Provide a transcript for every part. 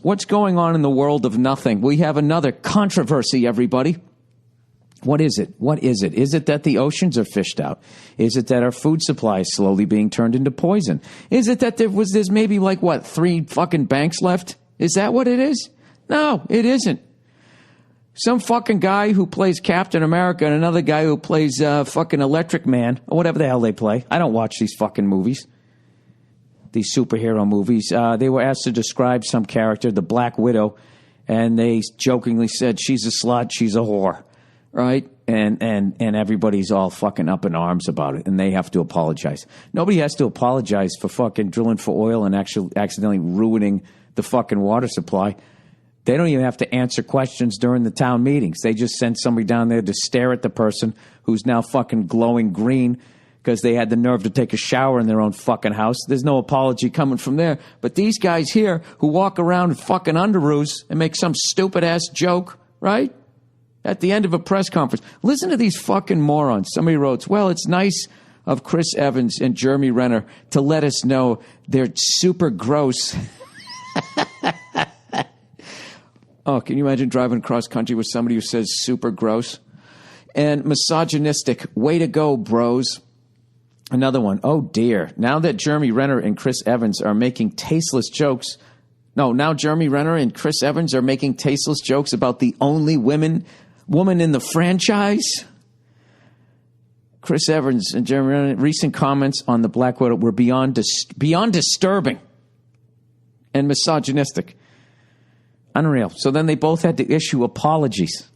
What's going on in the world of nothing? We have another controversy, everybody. What is it? What is it? Is it that the oceans are fished out? Is it that our food supply is slowly being turned into poison? Is it that there's maybe 3 fucking banks left? Is that what it is? No, it isn't. Some fucking guy who plays Captain America and another guy who plays fucking Electric Man, or whatever the hell they play. I don't watch these fucking movies. These superhero movies. They were asked to describe some character, the Black Widow, and they jokingly said, she's a slut, she's a whore. Right? And everybody's all fucking up in arms about it, and they have to apologize. Nobody has to apologize for fucking drilling for oil and actually accidentally ruining the fucking water supply. They don't even have to answer questions during the town meetings. They just send somebody down there to stare at the person who's now fucking glowing green because they had the nerve to take a shower in their own fucking house. There's no apology coming from there. But these guys here who walk around in fucking underoos and make some stupid-ass joke, right? At the end of a press conference. Listen to these fucking morons. Somebody wrote, well, it's nice of Chris Evans and Jeremy Renner to let us know they're super gross. Oh, can you imagine driving cross country with somebody who says super gross? And misogynistic. Way to go, bros. Another one. Oh, dear. Now that Jeremy Renner and Chris Evans are making tasteless jokes. No, now Jeremy Renner and Chris Evans are making tasteless jokes about the only woman in the franchise. Chris Evans and Jeremy Renner, recent comments on the Black Widow were beyond disturbing and misogynistic. Unreal. So then they both had to issue apologies.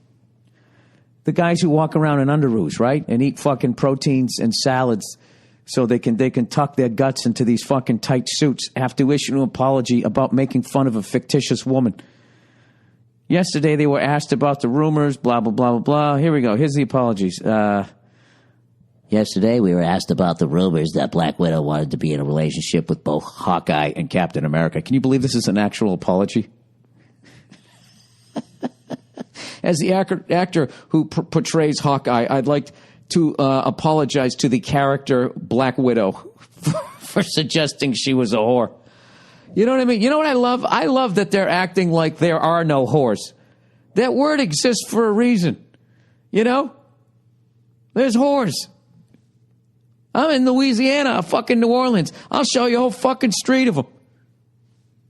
The guys who walk around in underoos, right, and eat fucking proteins and salads so they can tuck their guts into these fucking tight suits have to issue an apology about making fun of a fictitious woman. Yesterday they were asked about the rumors, blah, blah, blah, blah, blah. Here we go. Here's the apologies. Yesterday we were asked about the rumors that Black Widow wanted to be in a relationship with both Hawkeye and Captain America. Can you believe this is an actual apology? As the actor who portrays Hawkeye, I'd like to apologize to the character Black Widow for suggesting she was a whore. You know what I mean? You know what I love? I love that they're acting like there are no whores. That word exists for a reason. You know? There's whores. I'm in Louisiana, fucking New Orleans. I'll show you a whole fucking street of them.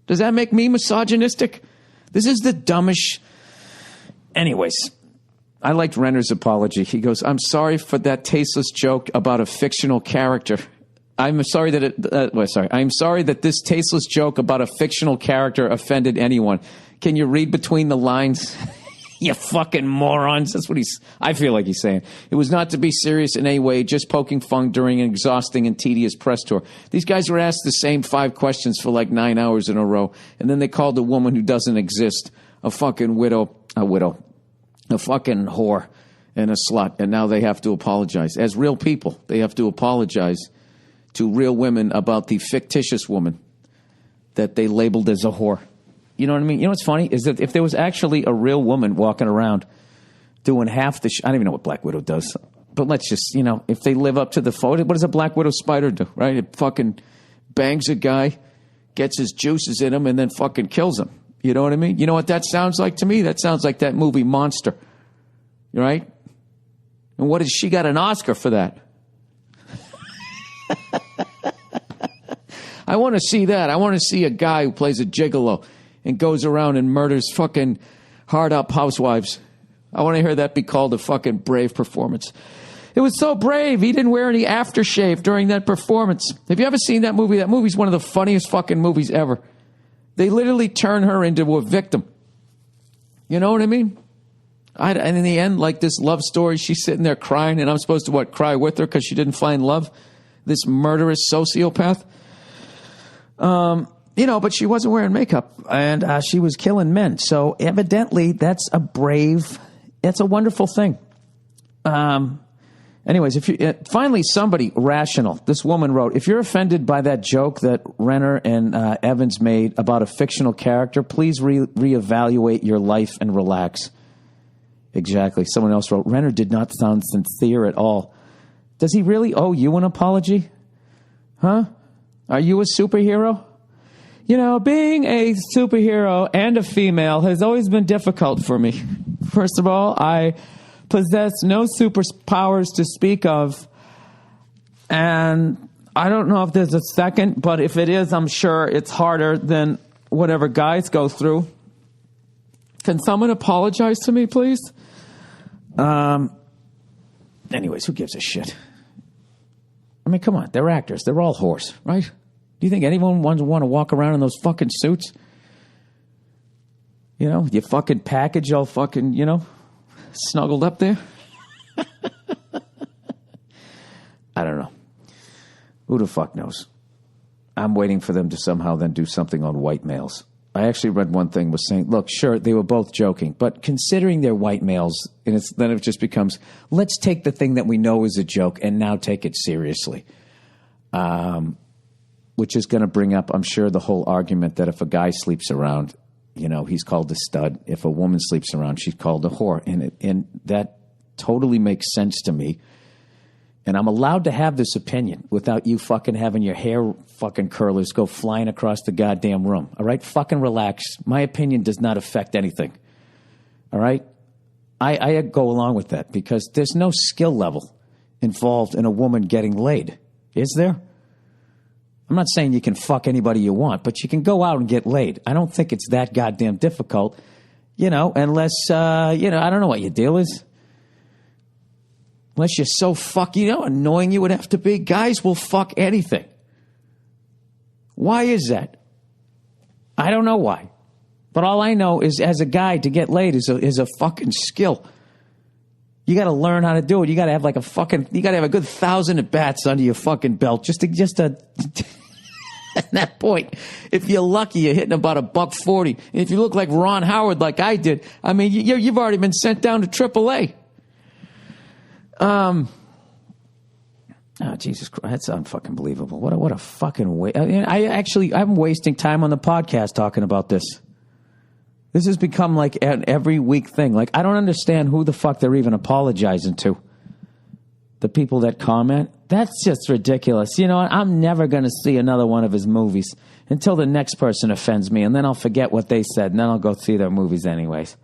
Does that make me misogynistic? This is the dumbest... Anyways, I liked Renner's apology. He goes, I'm sorry for that tasteless joke about a fictional character. I'm sorry that this tasteless joke about a fictional character offended anyone. Can you read between the lines? You fucking morons. That's what I feel like he's saying. It was not to be serious in any way, just poking fun during an exhausting and tedious press tour. These guys were asked the same 5 questions for 9 hours in a row, and then they called a woman who doesn't exist a fucking a fucking whore and a slut, and now they have to apologize. As real people, they have to apologize to real women about the fictitious woman that they labeled as a whore. You know what I mean? You know what's funny is that if there was actually a real woman walking around doing half the I don't even know what Black Widow does, but let's just, if they live up to the photo, what does a Black Widow spider do, right? It fucking bangs a guy, gets his juices in him, and then fucking kills him. You know what I mean? You know what that sounds like to me? That sounds like that movie Monster, right? And what has she got an Oscar for that? I want to see that. I want to see a guy who plays a gigolo and goes around and murders fucking hard-up housewives. I want to hear that be called a fucking brave performance. It was so brave. He didn't wear any aftershave during that performance. Have you ever seen that movie? That movie's one of the funniest fucking movies ever. They literally turn her into a victim. You know what I mean? And in the end, this love story, she's sitting there crying, and I'm supposed to, cry with her because she didn't find love? This murderous sociopath? But she wasn't wearing makeup, and she was killing men. So evidently, that's a wonderful thing. Anyways, finally somebody rational. This woman wrote, if you're offended by that joke that Renner and Evans made about a fictional character, please reevaluate your life and relax. Exactly. Someone else wrote, Renner did not sound sincere at all. Does he really owe you an apology? Huh? Are you a superhero? You know, being a superhero and a female has always been difficult for me. First of all, I possess no superpowers to speak of. And I don't know if there's a second, but if it is, I'm sure it's harder than whatever guys go through. Can someone apologize to me, please? Anyways, who gives a shit? I mean, come on. They're actors. They're all whores, right? Do you think anyone want to walk around in those fucking suits? You know, you fucking package all fucking, you know, snuggled up there. I don't know. Who the fuck knows? I'm waiting for them to somehow then do something on white males. I actually read one thing was saying, look, sure, they were both joking, but considering they're white males, and then it just becomes, let's take the thing that we know is a joke and now take it seriously. Which is going to bring up, I'm sure, the whole argument that if a guy sleeps around, you know, he's called a stud. If a woman sleeps around, she's called a whore. And that totally makes sense to me. And I'm allowed to have this opinion without you fucking having your hair fucking curlers go flying across the goddamn room. All right? Fucking relax. My opinion does not affect anything. All right? I go along with that because there's no skill level involved in a woman getting laid. Is there? I'm not saying you can fuck anybody you want, but you can go out and get laid. I don't think it's that goddamn difficult, you know, unless, you know, I don't know what your deal is. Unless you're so annoying you would have to be. Guys will fuck anything. Why is that? I don't know why. But all I know is as a guy to get laid is a fucking skill. You got to learn how to do it. You got to have you got to have a good 1,000 at bats under your fucking belt just to at that point. If you're lucky, you're hitting about $140. And if you look like Ron Howard, like I did, I mean, you've already been sent down to AAA. Oh, Jesus Christ. That's unfucking believable. What a fucking waste. I mean, I'm wasting time on the podcast talking about this. This has become like an every week thing. Like, I don't understand who the fuck they're even apologizing to. The people that comment. That's just ridiculous. You know what? I'm never going to see another one of his movies until the next person offends me, and then I'll forget what they said, and then I'll go see their movies anyways.